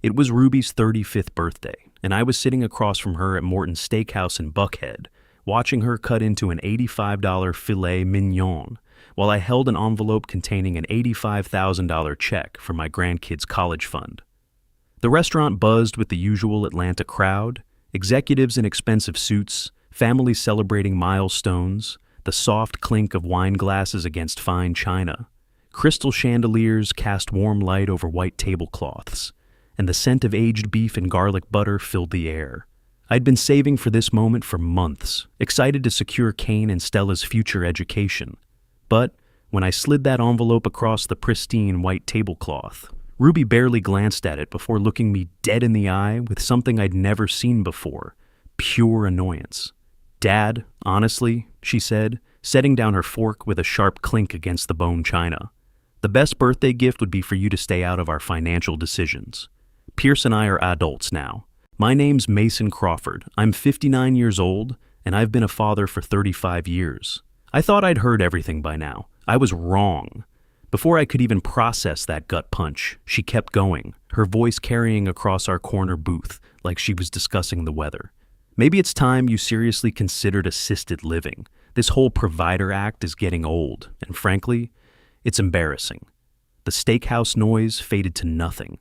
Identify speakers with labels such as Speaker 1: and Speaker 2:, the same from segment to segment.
Speaker 1: It was Ruby's 35th birthday, and I was sitting across from her at Morton's Steakhouse in Buckhead, watching her cut into an $85 filet mignon, while I held an envelope containing an $85,000 check for my grandkids' college fund. The restaurant buzzed with the usual Atlanta crowd, executives in expensive suits, families celebrating milestones, the soft clink of wine glasses against fine china. Crystal chandeliers cast warm light over white tablecloths, and the scent of aged beef and garlic butter filled the air. I'd been saving for this moment for months, excited to secure Kane and Stella's future education. But when I slid that envelope across the pristine white tablecloth, Ruby barely glanced at it before looking me dead in the eye with something I'd never seen before, pure annoyance. "Dad, honestly," she said, setting down her fork with a sharp clink against the bone china, "the best birthday gift would be for you to stay out of our financial decisions. Pierce and I are adults now. My name's Mason Crawford. I'm 59 years old, and I've been a father for 35 years. I thought I'd heard everything by now. I was wrong." Before I could even process that gut punch, she kept going, her voice carrying across our corner booth like she was discussing the weather. "Maybe it's time you seriously considered assisted living. This whole provider act is getting old, and frankly, it's embarrassing." The steakhouse noise faded to nothing.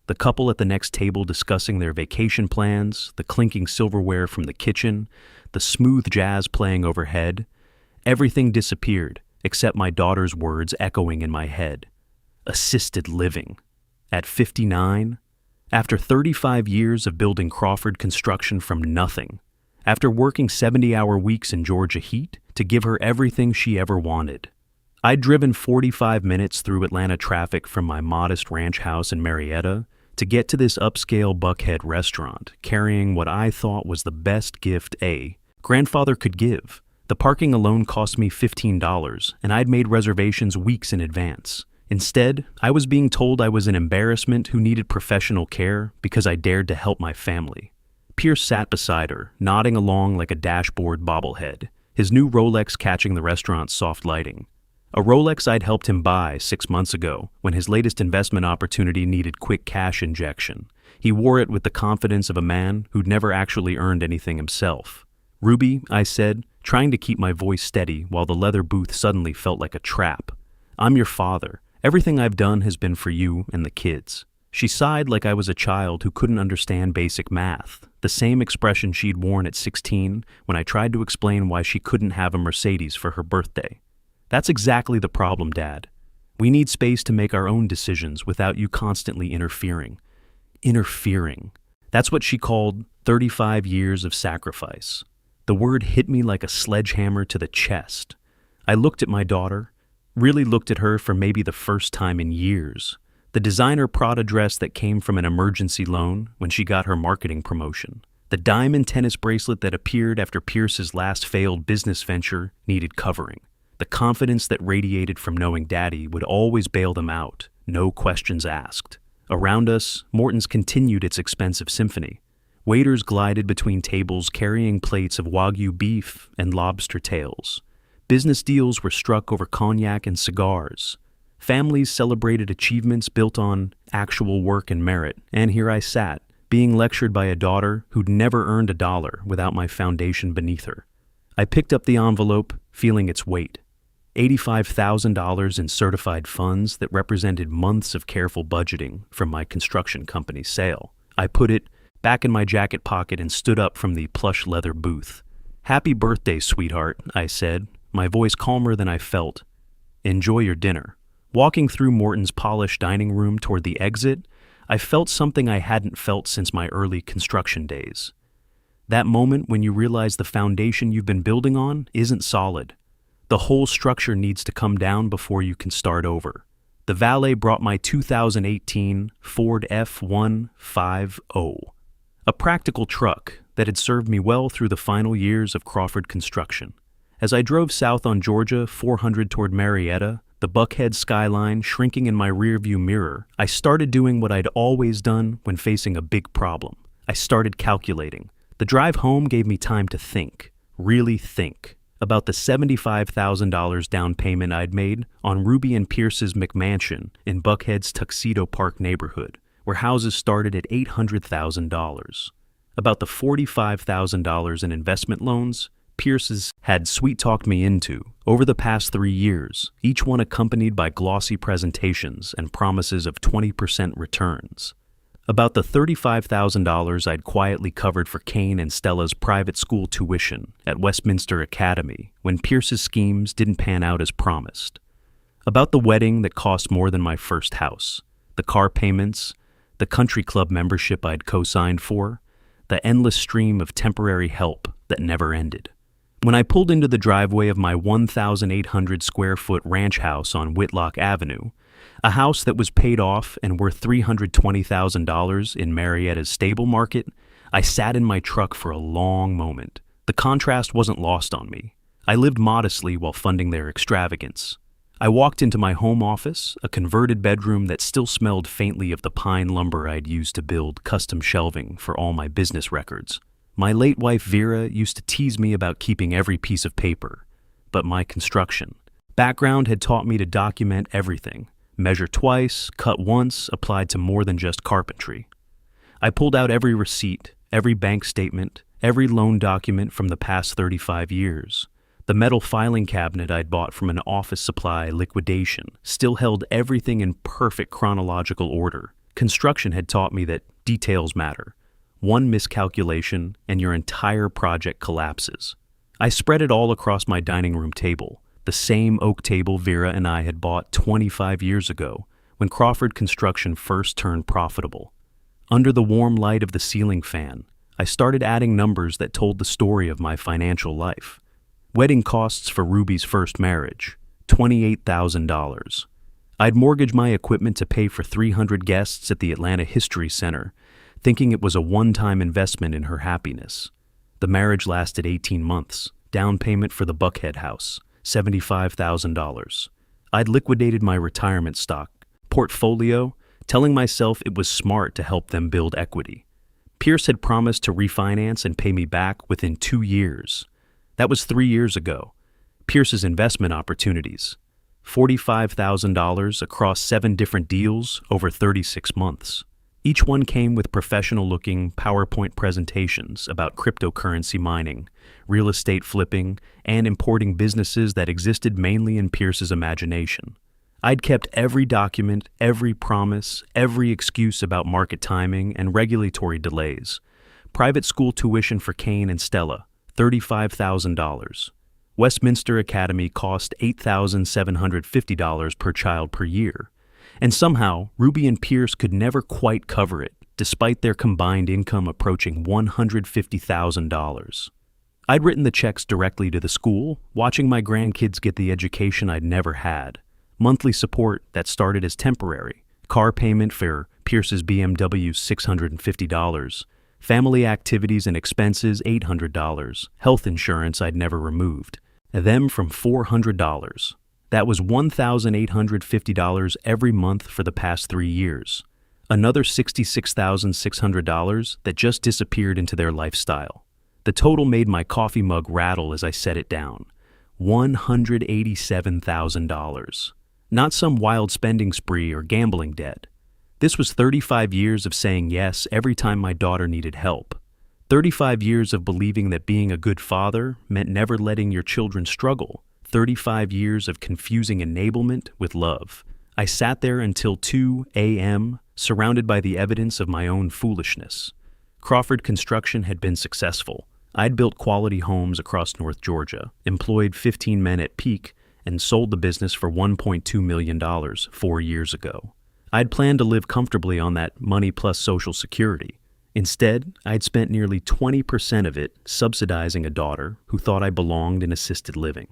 Speaker 1: The couple at the next table discussing their vacation plans, the clinking silverware from the kitchen, the smooth jazz playing overhead. Everything disappeared, except my daughter's words echoing in my head. Assisted living. At 59? After 35 years of building Crawford construction from nothing. After working 70-hour weeks in Georgia heat to give her everything she ever wanted. I'd driven 45 minutes through Atlanta traffic from my modest ranch house in Marietta to get to this upscale Buckhead restaurant, carrying what I thought was the best gift a grandfather could give. The parking alone cost me $15, and I'd made reservations weeks in advance. Instead, I was being told I was an embarrassment who needed professional care because I dared to help my family. Pierce sat beside her, nodding along like a dashboard bobblehead, his new Rolex catching the restaurant's soft lighting. A Rolex I'd helped him buy 6 months ago when his latest investment opportunity needed quick cash injection. He wore it with the confidence of a man who'd never actually earned anything himself. "Ruby," I said, trying to keep my voice steady while the leather booth suddenly felt like a trap. "I'm your father. Everything I've done has been for you and the kids." She sighed like I was a child who couldn't understand basic math, the same expression she'd worn at 16 when I tried to explain why she couldn't have a Mercedes for her birthday. "That's exactly the problem, Dad. We need space to make our own decisions without you constantly interfering." Interfering. That's what she called 35 years of sacrifice. The word hit me like a sledgehammer to the chest. I looked at my daughter, really looked at her for maybe the first time in years. The designer Prada dress that came from an emergency loan when she got her marketing promotion. The diamond tennis bracelet that appeared after Pierce's last failed business venture needed covering. The confidence that radiated from knowing Daddy would always bail them out, no questions asked. Around us, Morton's continued its expensive symphony. Waiters glided between tables carrying plates of Wagyu beef and lobster tails. Business deals were struck over cognac and cigars. Families celebrated achievements built on actual work and merit, and here I sat, being lectured by a daughter who'd never earned a dollar without my foundation beneath her. I picked up the envelope, feeling its weight. $85,000 in certified funds that represented months of careful budgeting from my construction company's sale. I put it back in my jacket pocket and stood up from the plush leather booth. "Happy birthday, sweetheart," I said, my voice calmer than I felt. "Enjoy your dinner." Walking through Morton's polished dining room toward the exit, I felt something I hadn't felt since my early construction days. That moment when you realize the foundation you've been building on isn't solid. The whole structure needs to come down before you can start over. The valet brought my 2018 Ford F-150, a practical truck that had served me well through the final years of Crawford construction. As I drove south on Georgia 400 toward Marietta, the Buckhead skyline shrinking in my rearview mirror, I started doing what I'd always done when facing a big problem. I started calculating. The drive home gave me time to think, really think, about the $75,000 down payment I'd made on Ruby and Pierce's McMansion in Buckhead's Tuxedo Park neighborhood, where houses started at $800,000. About the $45,000 in investment loans Pierce's had sweet-talked me into over the past 3 years, each one accompanied by glossy presentations and promises of 20% returns. About the $35,000 I'd quietly covered for Kane and Stella's private school tuition at Westminster Academy when Pierce's schemes didn't pan out as promised. About the wedding that cost more than my first house, the car payments, the country club membership I'd co-signed for, the endless stream of temporary help that never ended. When I pulled into the driveway of my 1,800 square foot ranch house on Whitlock Avenue, a house that was paid off and worth $320,000 in Marietta's stable market, I sat in my truck for a long moment. The contrast wasn't lost on me. I lived modestly while funding their extravagance. I walked into my home office, a converted bedroom that still smelled faintly of the pine lumber I'd used to build custom shelving for all my business records. My late wife Vera used to tease me about keeping every piece of paper, but my construction background had taught me to document everything. Measure twice, cut once, applied to more than just carpentry. I pulled out every receipt, every bank statement, every loan document from the past 35 years. The metal filing cabinet I'd bought from an office supply liquidation still held everything in perfect chronological order. Construction had taught me that details matter. One miscalculation and your entire project collapses. I spread it all across my dining room table, the same oak table Vera and I had bought 25 years ago when Crawford Construction first turned profitable. Under the warm light of the ceiling fan, I started adding numbers that told the story of my financial life. Wedding costs for Ruby's first marriage, $28,000. I'd mortgaged my equipment to pay for 300 guests at the Atlanta History Center, thinking it was a one-time investment in her happiness. The marriage lasted 18 months. Down payment for the Buckhead house, $75,000. I'd liquidated my retirement stock portfolio, telling myself it was smart to help them build equity. Pierce had promised to refinance and pay me back within 2 years. That was 3 years ago. Pierce's investment opportunities, $45,000 across 7 different deals over 36 months. Each one came with professional-looking PowerPoint presentations about cryptocurrency mining, real estate flipping, and importing businesses that existed mainly in Pierce's imagination. I'd kept every document, every promise, every excuse about market timing and regulatory delays. Private school tuition for Kane and Stella, $35,000. Westminster Academy cost $8,750 per child per year. And somehow, Ruby and Pierce could never quite cover it, despite their combined income approaching $150,000. I'd written the checks directly to the school, watching my grandkids get the education I'd never had. Monthly support that started as temporary, car payment for Pierce's BMW $650, family activities and expenses $800, health insurance I'd never removed, them from $400. That was $1,850 every month for the past 3 years. Another $66,600 that just disappeared into their lifestyle. The total made my coffee mug rattle as I set it down. $187,000. Not some wild spending spree or gambling debt. This was 35 years of saying yes every time my daughter needed help. 35 years of believing that being a good father meant never letting your children struggle. 35 years of confusing enablement with love. I sat there until 2 a.m., surrounded by the evidence of my own foolishness. Crawford Construction had been successful. I'd built quality homes across North Georgia, employed 15 men at peak, and sold the business for $1.2 million 4 years ago. I'd planned to live comfortably on that money plus Social Security. Instead, I'd spent nearly 20% of it subsidizing a daughter who thought I belonged in assisted living.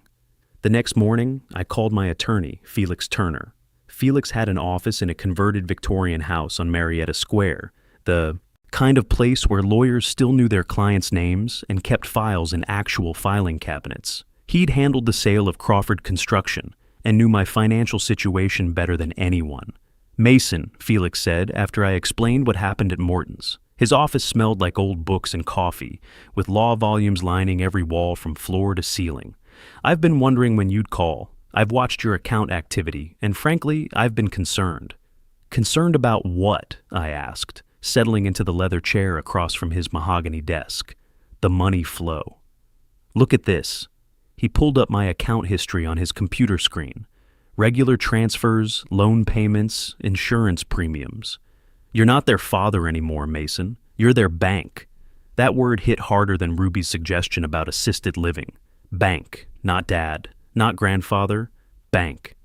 Speaker 1: The next morning, I called my attorney, Felix Turner. Felix had an office in a converted Victorian house on Marietta Square, the kind of place where lawyers still knew their clients' names and kept files in actual filing cabinets. He'd handled the sale of Crawford Construction and knew my financial situation better than anyone. Mason, Felix said after I explained what happened at Morton's. His office smelled like old books and coffee, with law volumes lining every wall from floor to ceiling. I've been wondering when you'd call. I've watched your account activity, and frankly, I've been concerned. Concerned about what? I asked, settling into the leather chair across from his mahogany desk. The money flow. Look at this. He pulled up my account history on his computer screen. Regular transfers, loan payments, insurance premiums. You're not their father anymore, Mason. You're their bank. That word hit harder than Ruby's suggestion about assisted living. Bank, not dad, not grandfather, bank.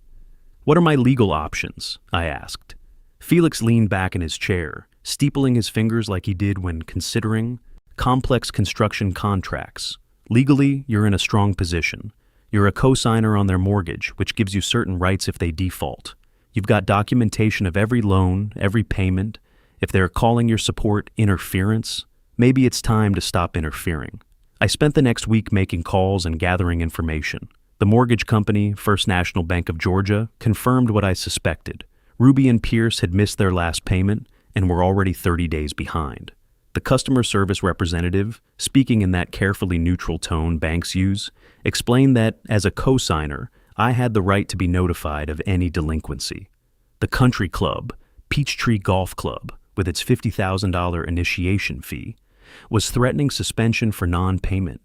Speaker 1: What are my legal options? I asked. Felix leaned back in his chair, steepling his fingers like he did when considering complex construction contracts. Legally, you're in a strong position. You're a co-signer on their mortgage, which gives you certain rights if they default. You've got documentation of every loan, every payment. If they're calling your support interference, maybe it's time to stop interfering. I spent the next week making calls and gathering information. The mortgage company, First National Bank of Georgia, confirmed what I suspected. Ruby and Pierce had missed their last payment and were already 30 days behind. The customer service representative, speaking in that carefully neutral tone banks use, explained that, as a co-signer, I had the right to be notified of any delinquency. The country club, Peachtree Golf Club, with its $50,000 initiation fee, was threatening suspension for non-payment.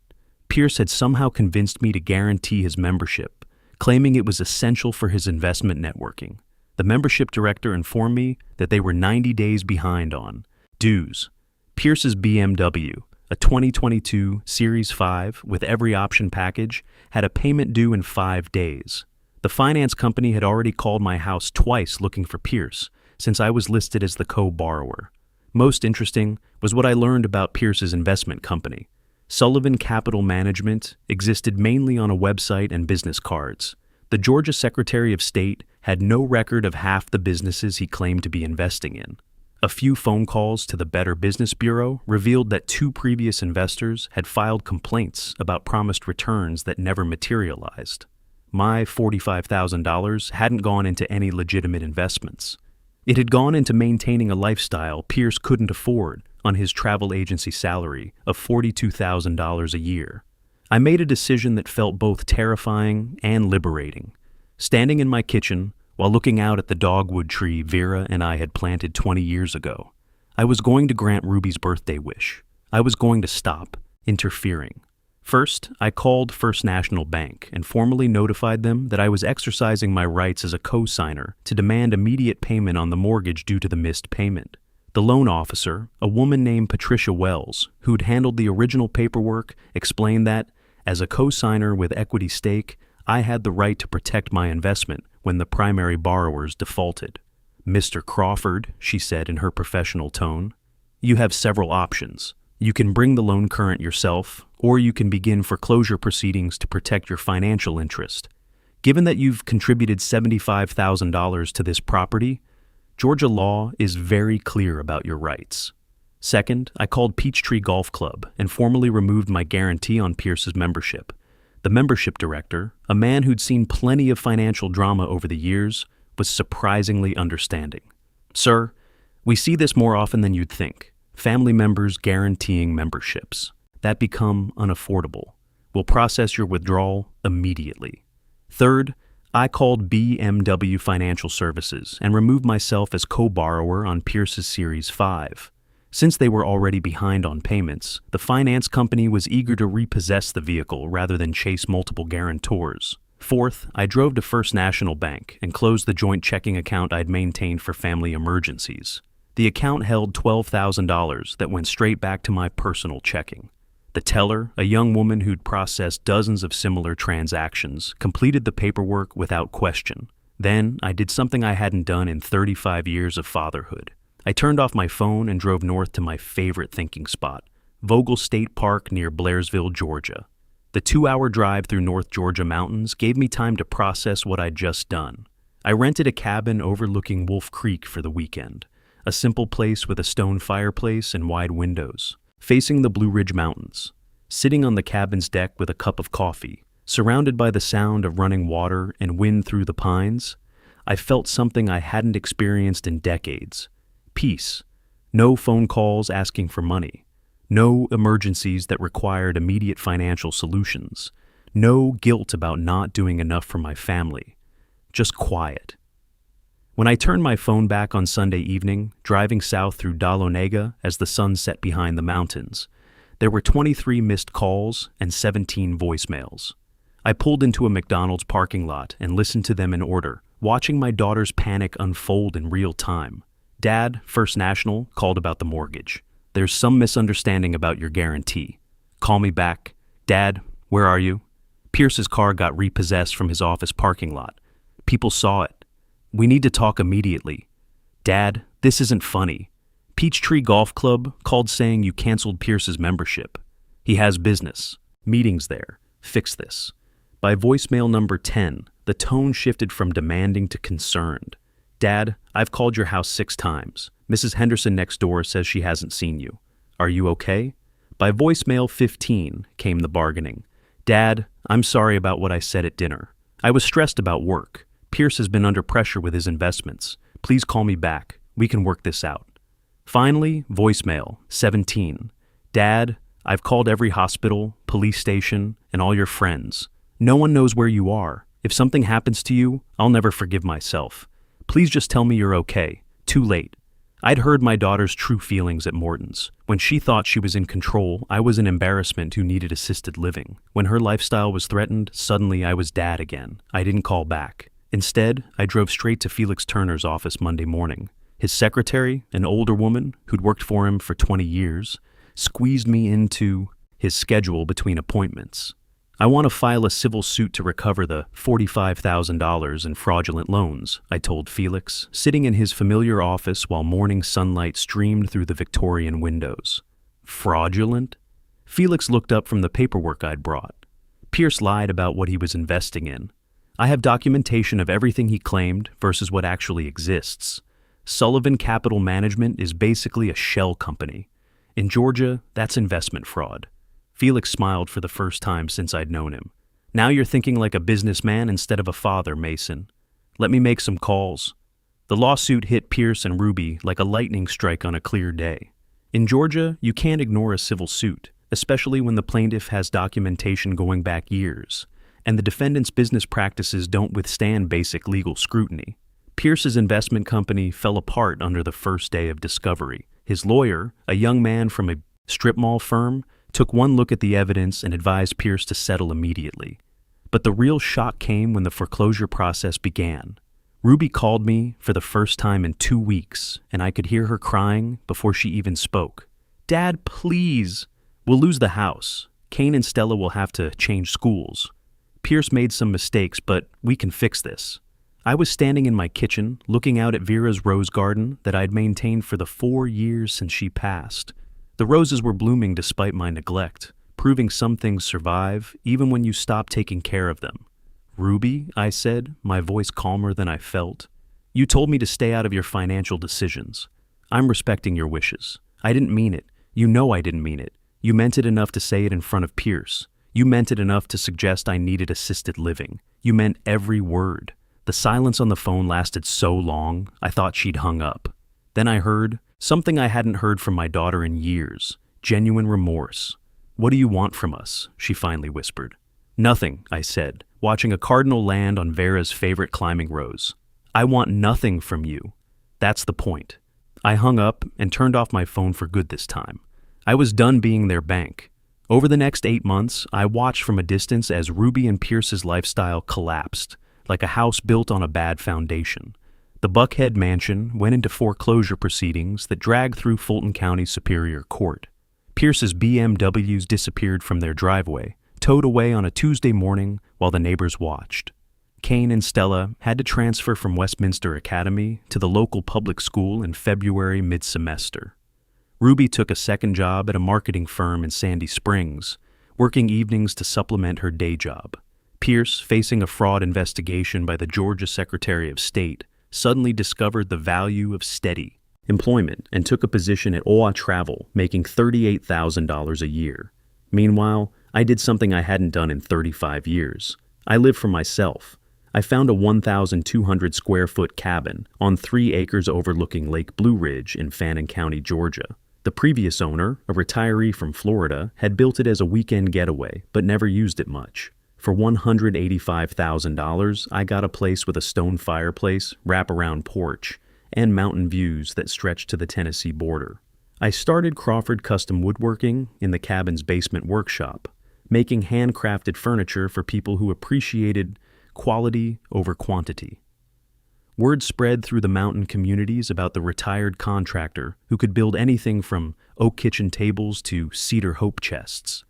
Speaker 1: Pierce had somehow convinced me to guarantee his membership, claiming it was essential for his investment networking. The membership director informed me that they were 90 days behind on dues. Pierce's BMW, a 2022 Series 5 with every option package, had a payment due in 5 days. The finance company had already called my house twice looking for Pierce, since I was listed as the co-borrower. Most interesting was what I learned about Pierce's investment company. Sullivan Capital Management existed mainly on a website and business cards. The Georgia Secretary of State had no record of half the businesses he claimed to be investing in. A few phone calls to the Better Business Bureau revealed that 2 previous investors had filed complaints about promised returns that never materialized. My $45,000 hadn't gone into any legitimate investments. It had gone into maintaining a lifestyle Pierce couldn't afford on his travel agency salary of $42,000 a year. I made a decision that felt both terrifying and liberating. Standing in my kitchen, while looking out at the dogwood tree Vera and I had planted 20 years ago, I was going to grant Ruby's birthday wish. I was going to stop interfering. First, I called First National Bank and formally notified them that I was exercising my rights as a co-signer to demand immediate payment on the mortgage due to the missed payment. The loan officer, a woman named Patricia Wells, who'd handled the original paperwork, explained that, as a co-signer with equity stake, I had the right to protect my investment when the primary borrowers defaulted. "Mr. Crawford," she said in her professional tone, "you have several options. You can bring the loan current yourself, or you can begin foreclosure proceedings to protect your financial interest. Given that you've contributed $75,000 to this property, Georgia law is very clear about your rights." Second, I called Peachtree Golf Club and formally removed my guarantee on Pierce's membership. The membership director, a man who'd seen plenty of financial drama over the years, was surprisingly understanding. "Sir, we see this more often than you'd think. Family members guaranteeing memberships that become unaffordable. We'll process your withdrawal immediately." Third, I called BMW Financial Services and removed myself as co-borrower on Pierce's Series 5. Since they were already behind on payments, the finance company was eager to repossess the vehicle rather than chase multiple guarantors. Fourth, I drove to First National Bank and closed the joint checking account I'd maintained for family emergencies. The account held $12,000 that went straight back to my personal checking. The teller, a young woman who'd processed dozens of similar transactions, completed the paperwork without question. Then I did something I hadn't done in 35 years of fatherhood. I turned off my phone and drove north to my favorite thinking spot, Vogel State Park near Blairsville, Georgia. The 2-hour drive through North Georgia mountains gave me time to process what I'd just done. I rented a cabin overlooking Wolf Creek for the weekend, a simple place with a stone fireplace and wide windows, facing the Blue Ridge Mountains. Sitting on the cabin's deck with a cup of coffee, surrounded by the sound of running water and wind through the pines, I felt something I hadn't experienced in decades. Peace. No phone calls asking for money. No emergencies that required immediate financial solutions. No guilt about not doing enough for my family. Just quiet. When I turned my phone back on Sunday evening, driving south through Dahlonega as the sun set behind the mountains, there were 23 missed calls and 17 voicemails. I pulled into a McDonald's parking lot and listened to them in order, watching my daughter's panic unfold in real time. Dad, First National, called about the mortgage. There's some misunderstanding about your guarantee. Call me back. Dad, where are you? Pierce's car got repossessed from his office parking lot. People saw it. We need to talk immediately. Dad, this isn't funny. Peachtree Golf Club called saying you canceled Pierce's membership. He has business. Meetings there. Fix this. By voicemail number 10, the tone shifted from demanding to concerned. Dad, I've called your house 6 times. Mrs. Henderson next door says she hasn't seen you. Are you okay? By voicemail 15 came the bargaining. Dad, I'm sorry about what I said at dinner. I was stressed about work. Pierce has been under pressure with his investments. Please call me back. We can work this out. Finally, voicemail 17. Dad, I've called every hospital, police station, and all your friends. No one knows where you are. If something happens to you, I'll never forgive myself. Please just tell me you're okay. Too late. I'd heard my daughter's true feelings at Morton's. When she thought she was in control, I was an embarrassment who needed assisted living. When her lifestyle was threatened, suddenly I was dad again. I didn't call back. Instead, I drove straight to Felix Turner's office Monday morning. His secretary, an older woman who'd worked for him for 20 years, squeezed me into his schedule between appointments. I want to file a civil suit to recover the $45,000 in fraudulent loans, I told Felix, sitting in his familiar office while morning sunlight streamed through the Victorian windows. Fraudulent? Felix looked up from the paperwork I'd brought. Pierce lied about what he was investing in. I have documentation of everything he claimed versus what actually exists. Sullivan Capital Management is basically a shell company. In Georgia, that's investment fraud. Felix smiled for the first time since I'd known him. Now you're thinking like a businessman instead of a father, Mason. Let me make some calls. The lawsuit hit Pierce and Ruby like a lightning strike on a clear day. In Georgia, you can't ignore a civil suit, especially when the plaintiff has documentation going back years, and the defendant's business practices don't withstand basic legal scrutiny. Pierce's investment company fell apart under the first day of discovery. His lawyer, a young man from a strip mall firm, took one look at the evidence and advised Pierce to settle immediately. But the real shock came when the foreclosure process began. Ruby called me for the first time in 2 weeks, and I could hear her crying before she even spoke. Dad, please! We'll lose the house. Kane and Stella will have to change schools. Pierce made some mistakes, but we can fix this. I was standing in my kitchen, looking out at Vera's rose garden that I'd maintained for the 4 years since she passed. The roses were blooming despite my neglect, proving some things survive even when you stop taking care of them. Ruby, I said, my voice calmer than I felt, you told me to stay out of your financial decisions. I'm respecting your wishes. I didn't mean it. You know I didn't mean it. You meant it enough to say it in front of Pierce. You meant it enough to suggest I needed assisted living. You meant every word. The silence on the phone lasted so long, I thought she'd hung up. Then I heard something I hadn't heard from my daughter in years, genuine remorse. What do you want from us? She finally whispered. Nothing, I said, watching a cardinal land on Vera's favorite climbing rose. I want nothing from you. That's the point. I hung up and turned off my phone for good this time. I was done being their bank. Over the next 8 months, I watched from a distance as Ruby and Pierce's lifestyle collapsed, like a house built on a bad foundation. The Buckhead mansion went into foreclosure proceedings that dragged through Fulton County Superior Court. Pierce's BMWs disappeared from their driveway, towed away on a Tuesday morning while the neighbors watched. Kane and Stella had to transfer from Westminster Academy to the local public school in February mid-semester. Ruby took a second job at a marketing firm in Sandy Springs, working evenings to supplement her day job. Pierce, facing a fraud investigation by the Georgia Secretary of State, suddenly discovered the value of steady employment and took a position at OA Travel, making $38,000 a year. Meanwhile, I did something I hadn't done in 35 years. I lived for myself. I found a 1,200 square foot cabin on 3 acres overlooking Lake Blue Ridge in Fannin County, Georgia. The previous owner, a retiree from Florida, had built it as a weekend getaway, but never used it much. For $185,000, I got a place with a stone fireplace, wraparound porch, and mountain views that stretched to the Tennessee border. I started Crawford Custom Woodworking in the cabin's basement workshop, making handcrafted furniture for people who appreciated quality over quantity. Word spread through the mountain communities about the retired contractor who could build anything from oak kitchen tables to cedar hope chests.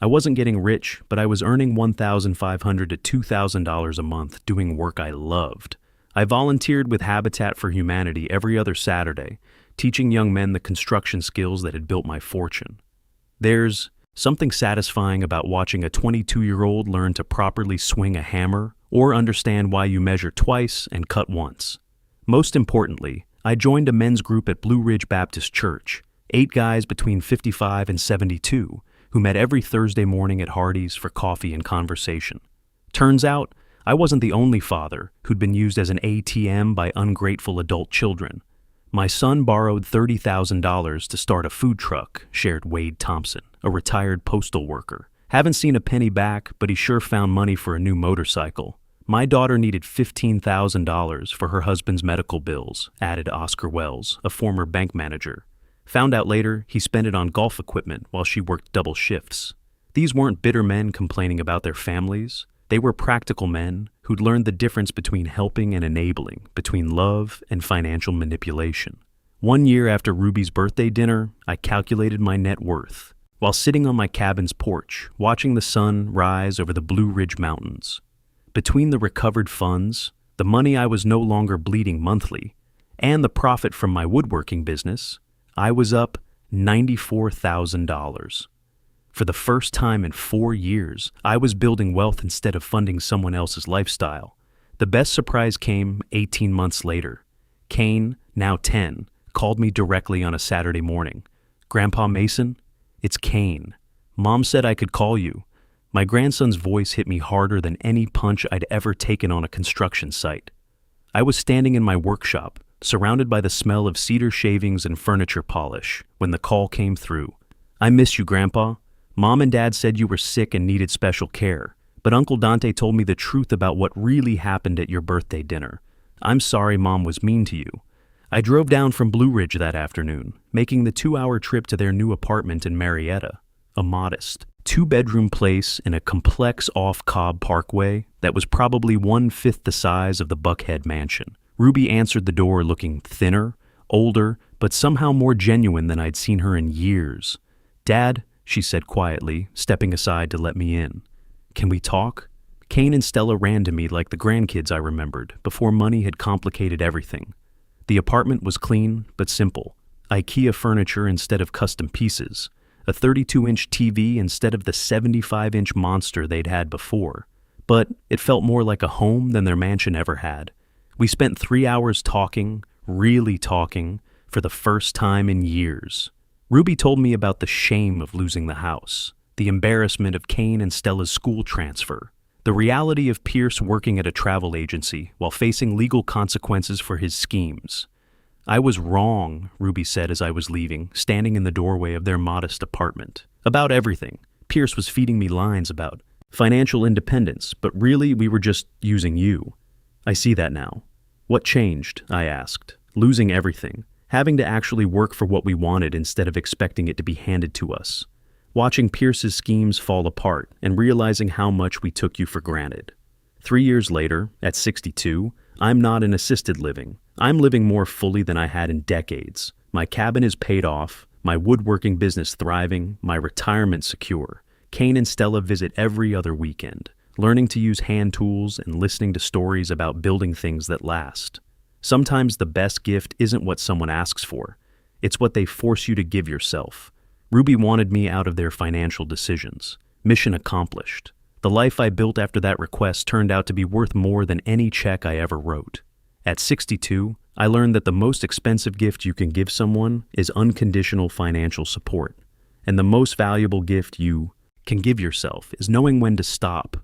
Speaker 1: I wasn't getting rich, but I was earning $1,500 to $2,000 a month doing work I loved. I volunteered with Habitat for Humanity every other Saturday, teaching young men the construction skills that had built my fortune. There's something satisfying about watching a 22-year-old learn to properly swing a hammer or understand why you measure twice and cut once. Most importantly, I joined a men's group at Blue Ridge Baptist Church, 8 guys between 55 and 72, who met every Thursday morning at Hardee's for coffee and conversation. Turns out, I wasn't the only father who'd been used as an ATM by ungrateful adult children. My son borrowed $30,000 to start a food truck, shared Wade Thompson, a retired postal worker. Haven't seen a penny back, but he sure found money for a new motorcycle. My daughter needed $15,000 for her husband's medical bills, added Oscar Wells, a former bank manager. Found out later he spent it on golf equipment while she worked double shifts. These weren't bitter men complaining about their families. They were practical men who'd learned the difference between helping and enabling, between love and financial manipulation. 1 year after Ruby's birthday dinner, I calculated my net worth while sitting on my cabin's porch, watching the sun rise over the Blue Ridge Mountains. Between the recovered funds, the money I was no longer bleeding monthly, and the profit from my woodworking business, I was up $94,000. For the first time in 4 years, I was building wealth instead of funding someone else's lifestyle. The best surprise came 18 months later. Kane, now 10, called me directly on a Saturday morning. "Grandpa Mason, it's Kane. Mom said I could call you." My grandson's voice hit me harder than any punch I'd ever taken on a construction site. I was standing in my workshop, surrounded by the smell of cedar shavings and furniture polish, when the call came through. "I miss you, Grandpa. Mom and Dad said you were sick and needed special care, but Uncle Dante told me the truth about what really happened at your birthday dinner. I'm sorry Mom was mean to you." I drove down from Blue Ridge that afternoon, making the 2-hour trip to their new apartment in Marietta, a modest, 2-bedroom place in a complex off-Cobb Parkway that was probably 1/5 the size of the Buckhead mansion. Ruby answered the door looking thinner, older, but somehow more genuine than I'd seen her in years. "Dad," she said quietly, stepping aside to let me in. "Can we talk?" Kane and Stella ran to me like the grandkids I remembered, before money had complicated everything. The apartment was clean but simple. IKEA furniture instead of custom pieces. A 32-inch TV instead of the 75-inch monster they'd had before. But it felt more like a home than their mansion ever had. We spent 3 hours talking, really talking, for the first time in years. Ruby told me about the shame of losing the house, the embarrassment of Kane and Stella's school transfer, the reality of Pierce working at a travel agency while facing legal consequences for his schemes. "I was wrong," Ruby said as I was leaving, standing in the doorway of their modest apartment. "About everything. Pierce was feeding me lines about financial independence, but really we were just using you. I see that now." "What changed?" I asked. "Losing everything. Having to actually work for what we wanted instead of expecting it to be handed to us. Watching Pierce's schemes fall apart and realizing how much we took you for granted." 3 years later, at 62, I'm not in assisted living. I'm living more fully than I had in decades. My cabin is paid off, my woodworking business thriving, my retirement secure. Kane and Stella visit every other weekend, learning to use hand tools and listening to stories about building things that last. Sometimes the best gift isn't what someone asks for. It's what they force you to give yourself. Ruby wanted me out of their financial decisions. Mission accomplished. The life I built after that request turned out to be worth more than any check I ever wrote. At 62, I learned that the most expensive gift you can give someone is unconditional financial support. And the most valuable gift you can give yourself is knowing when to stop,